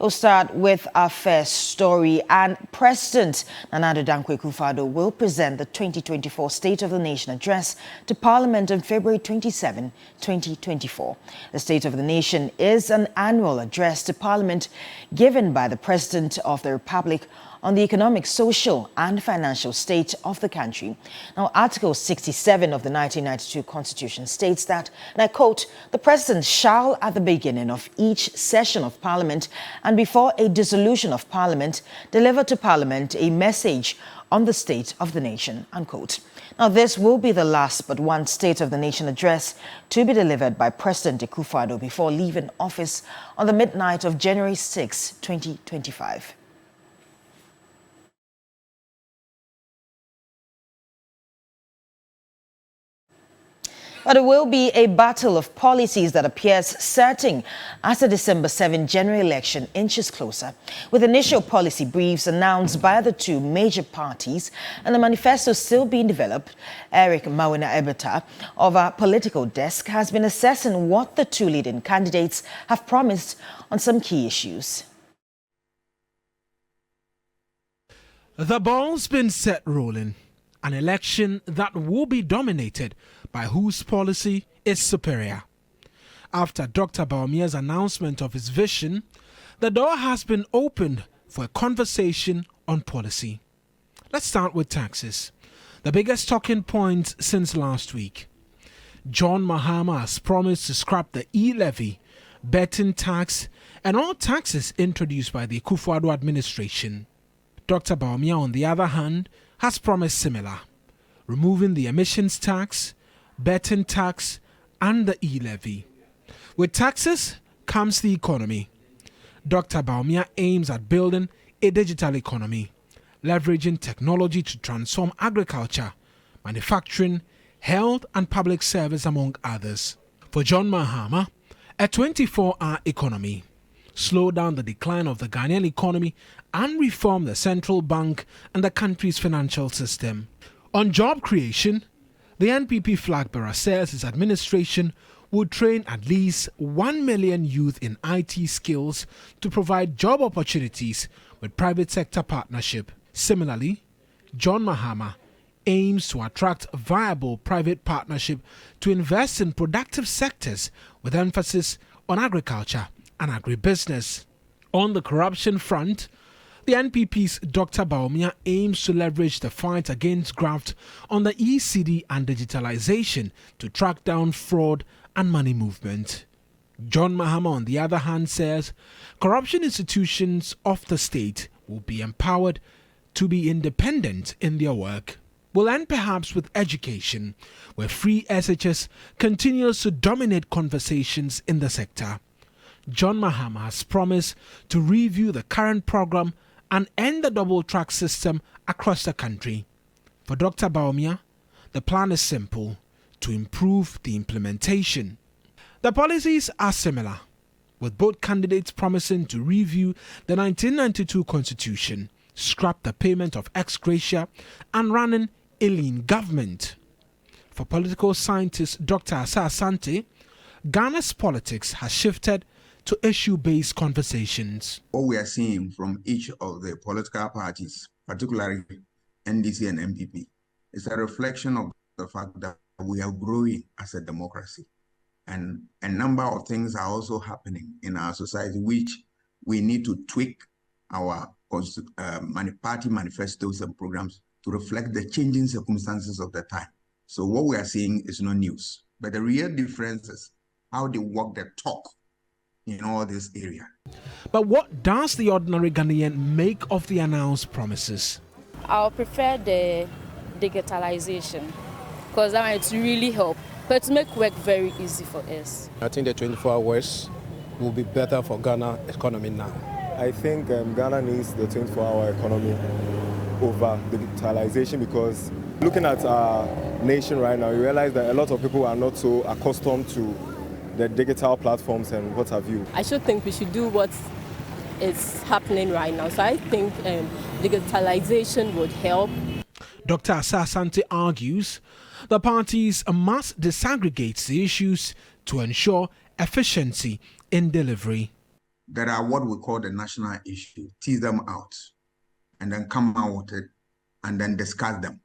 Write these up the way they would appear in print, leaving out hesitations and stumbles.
We'll start with our first story, and President Nana Addo Dankwa Akufo-Addo will present the 2024 State of the Nation Address to Parliament on February 27, 2024. The State of the Nation is an annual address to Parliament given by the President of the Republic on the economic, social and financial state of the country. Now, Article 67 of the 1992 Constitution states that, and I quote, "The President shall, at the beginning of each session of Parliament and before a dissolution of Parliament, deliver to Parliament a message on the state of the nation," unquote. Now, this will be the last but one State of the Nation address to be delivered by President Akufo-Addo before leaving office on the midnight of January 6, 2025. But it will be a battle of policies that appears certain as the December 7 general election inches closer. With initial policy briefs announced by the two major parties and the manifesto still being developed, Eric Mawina-Ebeta of our political desk has been assessing what the two leading candidates have promised on some key issues. The ball's been set rolling. An election that will be dominated by whose policy is superior. After Dr. Bawumia's announcement of his vision, the door has been opened for a conversation on policy. Let's start with taxes, the biggest talking point since last week. John Mahama has promised to scrap the e-levy, betting tax, and all taxes introduced by the Akufo-Addo administration. Dr. Bawumia, on the other hand, has promised similar, removing the emissions tax, betting tax, and the e-levy. With taxes comes the economy. Dr. Bawumia aims at building a digital economy, leveraging technology to transform agriculture, manufacturing, health, and public service, among others. For John Mahama, a 24-hour economy, slow down the decline of the Ghanaian economy, and reform the central bank and the country's financial system. On job creation, the NPP flag bearer says his administration would train at least 1 million youth in IT skills to provide job opportunities with private sector partnership. Similarly, John Mahama aims to attract viable private partnership to invest in productive sectors with emphasis on agriculture and agribusiness. On the corruption front, the NPP's Dr. Bawumia aims to leverage the fight against graft on the ECD and digitalization to track down fraud and money movement. John Mahama, on the other hand, says corruption institutions of the state will be empowered to be independent in their work. We'll end perhaps with education, where free SHS continues to dominate conversations in the sector. John Mahama has promised to review the current program and end the double-track system across the country. For Dr. Bawumia, the plan is simple: to improve the implementation. The policies are similar, with both candidates promising to review the 1992 Constitution, scrap the payment of ex gratia, and running a lean government. For political scientist Dr. Asa Asante, Ghana's politics has shifted to issue-based conversations. What we are seeing from each of the political parties, particularly NDC and MPP, is a reflection of the fact that we are growing as a democracy. And a number of things are also happening in our society, which we need to tweak our party manifestos and programs to reflect the changing circumstances of the time. So what we are seeing is no news, but the real difference is how they walk the talk in all this area. But what does the ordinary Ghanaian make of the announced promises? I'll prefer the digitalization because that might really help, but to make work very easy for us. I think the 24 hours will be better for Ghana economy now. I think Ghana needs the 24-hour economy over digitalization, because looking at our nation right now, you realize that a lot of people are not so accustomed to the digital platforms and what have you. I should think we should do what is happening right now. So I think digitalization would help. Dr. Asa Asante argues the parties must disaggregate the issues to ensure efficiency in delivery. there are what we call the national issue, tease them out, and then come out with it, and then discuss them.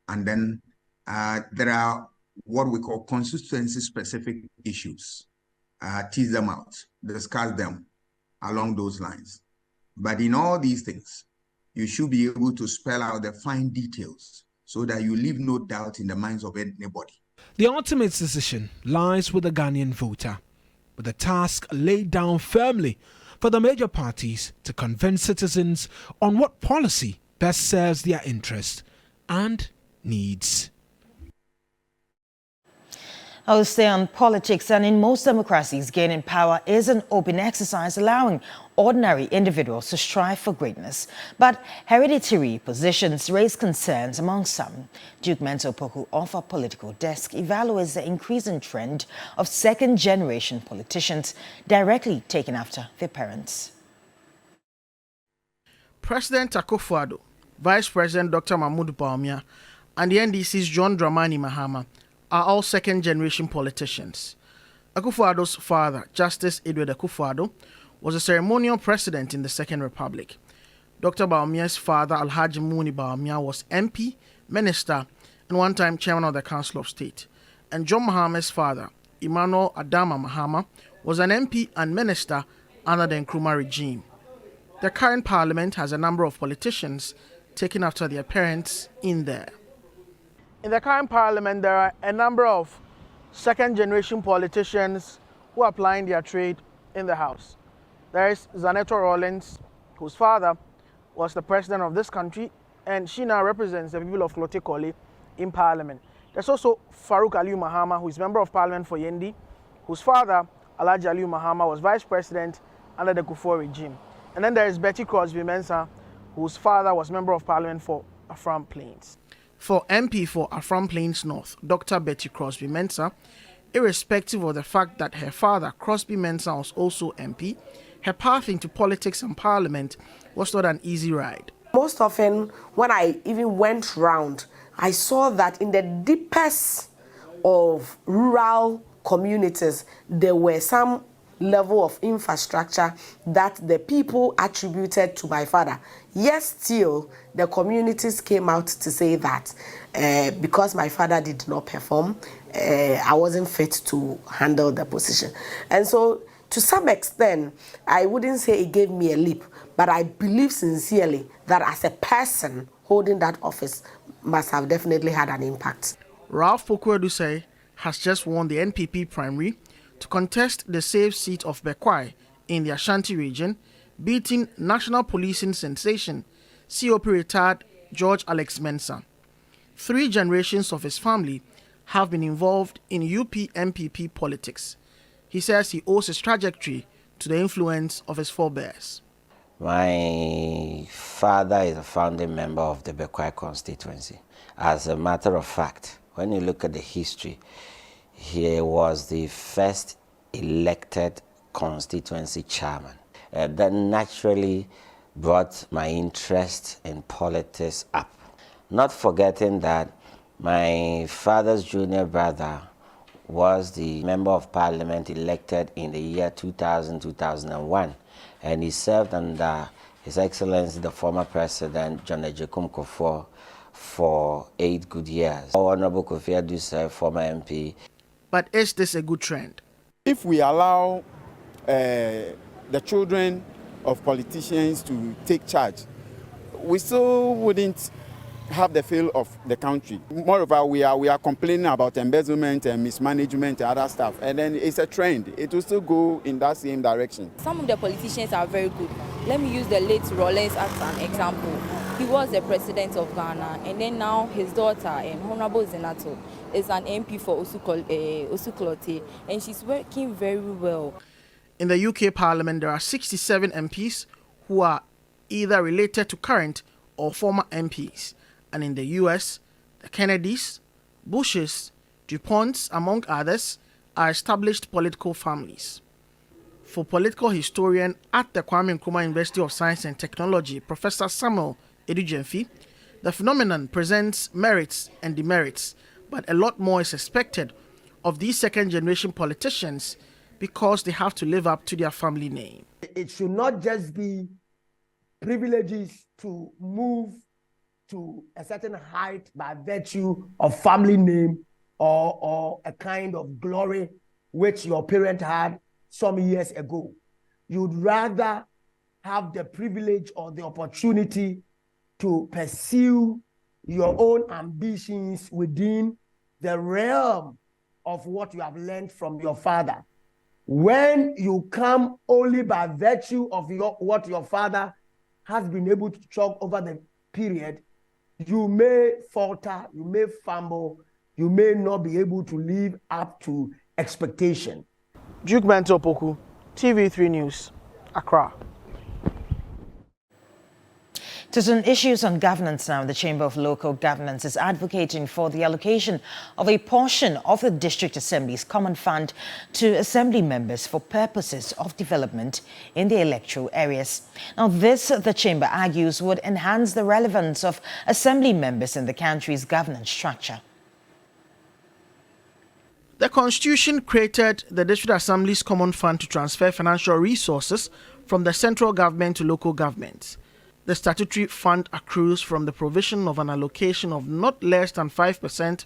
And then there are what we call constituency-specific issues, tease them out, discuss them along those lines. But in all these things, you should be able to spell out the fine details so that you leave no doubt in the minds of anybody. The ultimate decision lies with the Ghanaian voter, with the task laid down firmly for the major parties to convince citizens on what policy best serves their interest and needs. I will stay on politics, and in most democracies, gaining power is an open exercise allowing ordinary individuals to strive for greatness. But hereditary positions raise concerns among some. Duke Mensah Opoku of our political desk evaluates the increasing trend of second-generation politicians directly taking after their parents. President Akufo-Addo, Vice President Dr. Mahmoud Bawumia, and the NDC's John Dramani Mahama are all second-generation politicians. Akufo-Addo's father, Justice Edward Akufo-Addo, was a ceremonial president in the Second Republic. Dr. Bawumia's father, Alhaji Muni Bawumia, was MP, minister, and one-time chairman of the Council of State. And John Mahama's father, Emmanuel Adama Mahama, was an MP and minister under the Nkrumah regime. The current parliament has a number of politicians taking after their parents in there. In the current parliament, there are a number of second-generation politicians who are applying their trade in the House. There is Zaneto Rawlings, whose father was the president of this country, and she now represents the people of Klote Kole in parliament. There's also Farouk Aliyu Mahama, who is member of parliament for Yendi, whose father, Alhaji Aliyu Mahama, was vice president under the Kufuor regime. And then there is Betty Crosby Mensah, whose father was member of parliament for Afram Plains. For MP for Afram Plains North, Dr. Betty Crosby Mensah, irrespective of the fact that her father, Crosby Mensah, was also MP, her path into politics and parliament was not an easy ride. Most often, when I even went round, I saw that in the deepest of rural communities, there were some level of infrastructure that the people attributed to my father. Yes, still, the communities came out to say that because my father did not perform, I wasn't fit to handle the position. And so, to some extent, I wouldn't say it gave me a leap, but I believe sincerely that as a person holding that office must have definitely had an impact. Ralph Pokuadusei has just won the NPP primary to contest the safe seat of Bekwai in the Ashanti region, beating national policing sensation COP retired George Alex Mensah. 3 generations of his family have been involved in UP MPP politics. He says he owes his trajectory to the influence of his forebears. My father is a founding member of the Bekwai constituency. As a matter of fact, when you look at the history, he was the first elected constituency chairman. That naturally brought my interest in politics up. Not forgetting that my father's junior brother was the member of parliament elected in the year 2000-2001, and he served under His Excellency the former President John Ejekum Kufuor for 8 good years. Honorable Kofi Adusei, former MP. But is this a good trend? If we allow the children of politicians to take charge, we still wouldn't have the feel of the country. Moreover, we are complaining about embezzlement and mismanagement and other stuff, and then it's a trend. It will still go in that same direction. Some of the politicians are very good. Let me use the late Rawlings as an example. He was the president of Ghana, and then now his daughter, Honorable Zenato, is an MP for Osuklote, and she's working very well. In the UK Parliament, there are 67 MPs who are either related to current or former MPs. And in the US, the Kennedys, Bushes, DuPonts, among others, are established political families. For political historian at the Kwame Nkrumah University of Science and Technology, Professor Samuel Edujemfi, the phenomenon presents merits and demerits, but a lot more is expected of these second-generation politicians because they have to live up to their family name. it should not just be privileges to move to a certain height by virtue of family name or a kind of glory which your parent had some years ago. You'd rather have the privilege or the opportunity to pursue your own ambitions within the realm of what you have learned from your father. When you come only by virtue of what your father has been able to chalk over the period, you may falter, you may fumble, you may not be able to live up to expectation. Duke Bento Poku, TV3 News, Accra. To some issues on governance now, the Chamber of Local Governance is advocating for the allocation of a portion of the District Assembly's common fund to Assembly members for purposes of development in the electoral areas. Now, this, the Chamber argues, would enhance the relevance of Assembly members in the country's governance structure. The Constitution created the District Assembly's common fund to transfer financial resources from the central government to local governments. The statutory fund accrues from the provision of an allocation of not less than 5%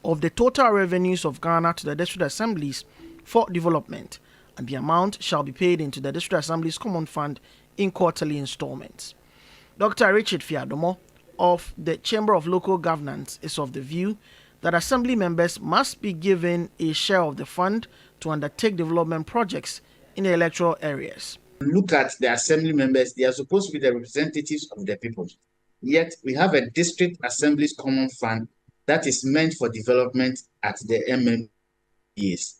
of the total revenues of Ghana to the District Assemblies for development, and the amount shall be paid into the District Assembly's common fund in quarterly installments. Dr. Richard Fiadomo of the Chamber of Local Governance is of the view that Assembly members must be given a share of the fund to undertake development projects in the electoral areas. Look at the Assembly members, they are supposed to be the representatives of the people. Yet we have a District Assembly's common fund that is meant for development at the MMPs.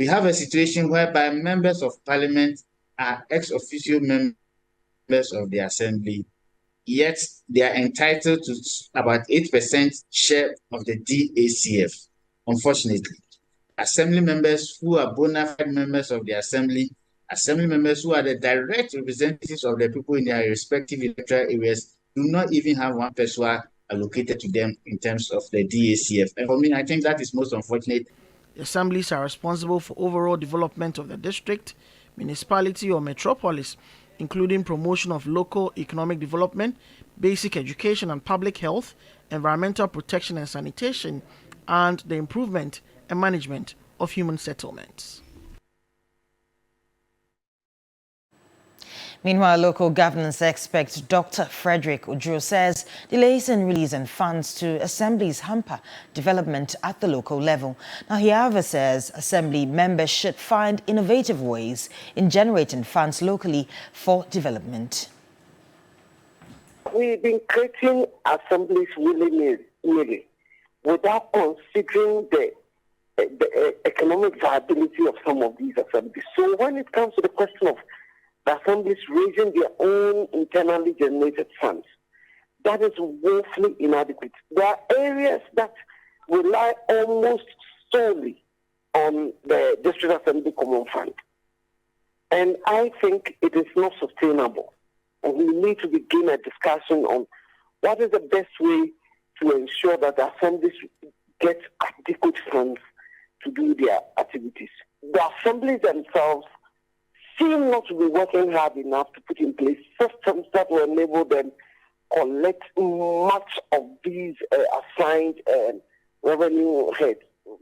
We have a situation whereby members of parliament are ex officio members of the Assembly, yet they are entitled to about 8% share of the DACF. Unfortunately, Assembly members who are bona fide members of the Assembly members who are the direct representatives of the people in their respective electoral areas do not even have 1 peso allocated to them in terms of the DACF. And for me, I think that is most unfortunate. The assemblies are responsible for overall development of the district, municipality or metropolis, including promotion of local economic development, basic education and public health, environmental protection and sanitation, and the improvement and management of human settlements. Meanwhile, local governance expert Dr. Frederick Ojuro says delays in releasing funds to assemblies hamper development at the local level. Now, he however says assembly members should find innovative ways in generating funds locally for development. We've been creating assemblies willy-nilly without considering the economic viability of some of these assemblies. So when it comes to the question of the assemblies raising their own internally generated funds, that is woefully inadequate. There are areas that rely almost solely on the District Assembly Common Fund. And I think it is not sustainable. And we need to begin a discussion on what is the best way to ensure that the assemblies get adequate funds to do their activities. The assemblies themselves seem not to be working hard enough to put in place systems that will enable them collect much of these assigned revenue heads.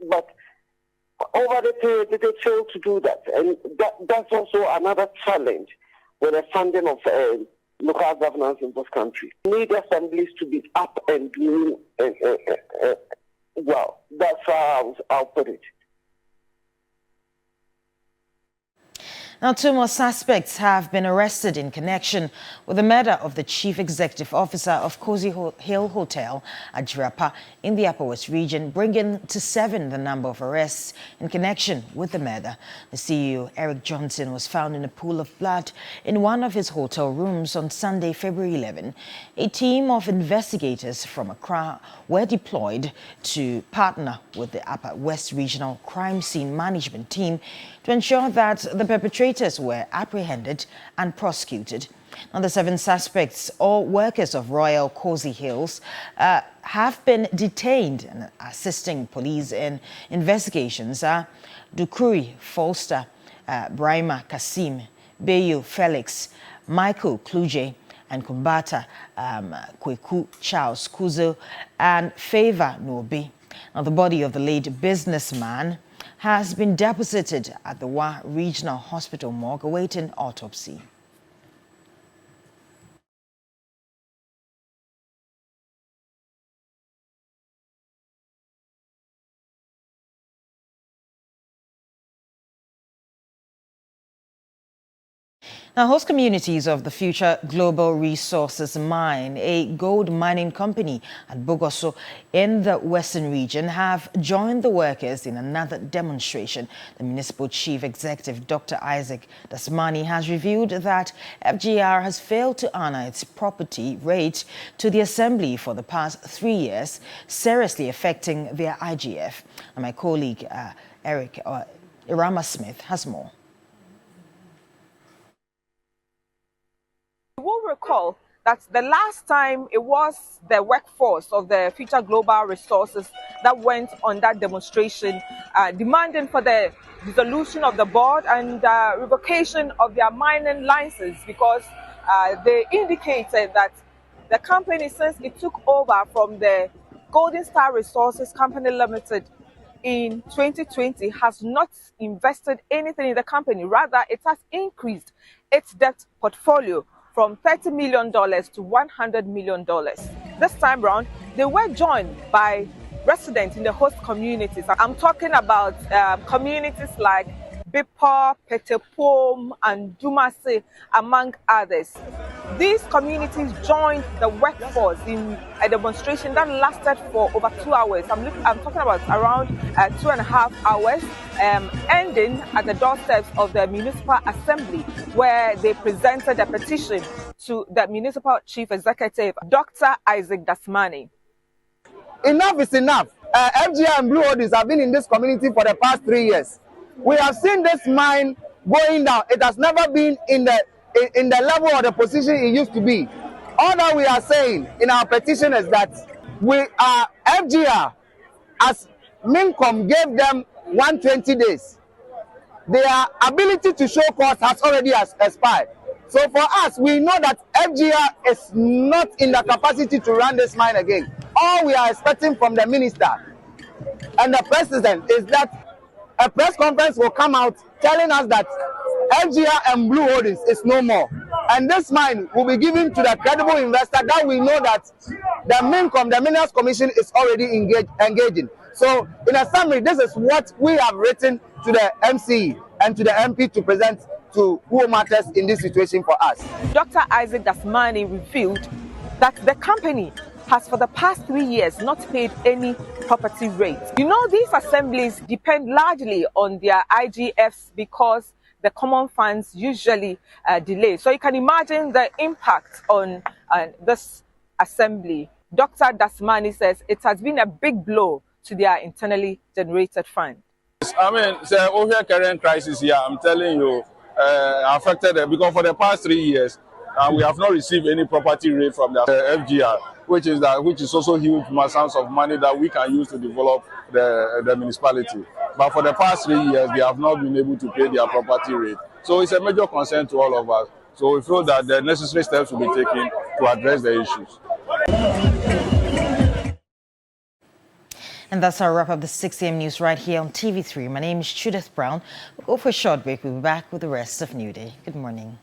But over the period, they fail to do that. And that's also another challenge with the funding of local governance in this country. We need assemblies to be up and doing well. That's how I'll put it. Now, 2 more suspects have been arrested in connection with the murder of the chief executive officer of Cozy Hill Hotel at Jirapa in the Upper West region, bringing to 7 the number of arrests in connection with the murder. The CEO, Eric Johnson, was found in a pool of blood in one of his hotel rooms on Sunday, February 11. A team of investigators from Accra were deployed to partner with the Upper West Regional Crime Scene Management Team to ensure that the perpetrators were apprehended and prosecuted. Now, the 7 suspects, all workers of Royal Cozy Hills, have been detained and assisting police in investigations. Dukuri Folster, Brahima Kasim, Bayo Felix, Michael Kluje, and Kumbata Kweku Charles Kuzo, and Favor Nobi. Now, the body of the late businessman has been deposited at the Wa Regional Hospital morgue awaiting autopsy. Now, host communities of the Future Global Resources Mine, a gold mining company at Bogoso in the Western region, have joined the workers in another demonstration. The municipal chief executive, Dr. Isaac Dasmani, has revealed that FGR has failed to honor its property rate to the assembly for the past 3 years, seriously affecting their IGF. And my colleague, Eric Irama Smith, has more. You will recall that the last time it was the workforce of the Future Global Resources that went on that demonstration, demanding for the dissolution of the board and revocation of their mining license, because they indicated that the company, since it took over from the Golden Star Resources Company Limited in 2020, has not invested anything in the company. Rather, it has increased its debt portfolio from $30 million to $100 million. This time round, they were joined by residents in the host communities. I'm talking about communities like Bipo, Petepom, and Dumase, among others. These communities joined the workforce in a demonstration that lasted for over 2 hours. I'm talking about around 2.5 hours, ending at the doorsteps of the municipal assembly, where they presented a petition to the municipal chief executive, Dr. Isaac Dasmani. Enough is enough. FGR and Blue Holdings have been in this community for the past 3 years. We have seen this mine going down. It has never been in the level or the position it used to be. All that we are saying in our petition is that FGR, as Mincom gave them 120 days, their ability to show cause has already expired. So for us, we know that FGR is not in the capacity to run this mine again. All we are expecting from the minister and the president is that a press conference will come out telling us that FGR and Blue Holdings is no more. And this mine will be given to the credible investor that we know that the Mincom, the Minerals Commission, is already engaging. So in a summary, this is what we have written to the MCE and to the MP to present to who matters in this situation for us. Dr. Isaac Dasmani revealed that the company has for the past 3 years not paid any property rate. You know, these assemblies depend largely on their IGFs because the common funds usually delay. So you can imagine the impact on this assembly. Dr. Dasmani says it has been a big blow to their internally generated fund. I mean, the over current crisis here, I'm telling you, affected because for the past 3 years, we have not received any property rate from the FGR, which is also huge sums of money that we can use to develop the municipality. But for the past 3 years, they have not been able to pay their property rate. So it's a major concern to all of us. So we feel that the necessary steps will be taken to address the issues. And that's our wrap up the 6 a.m. news right here on TV3. My name is Judith Brown. We'll go for a short break. We'll be back with the rest of New Day. Good morning.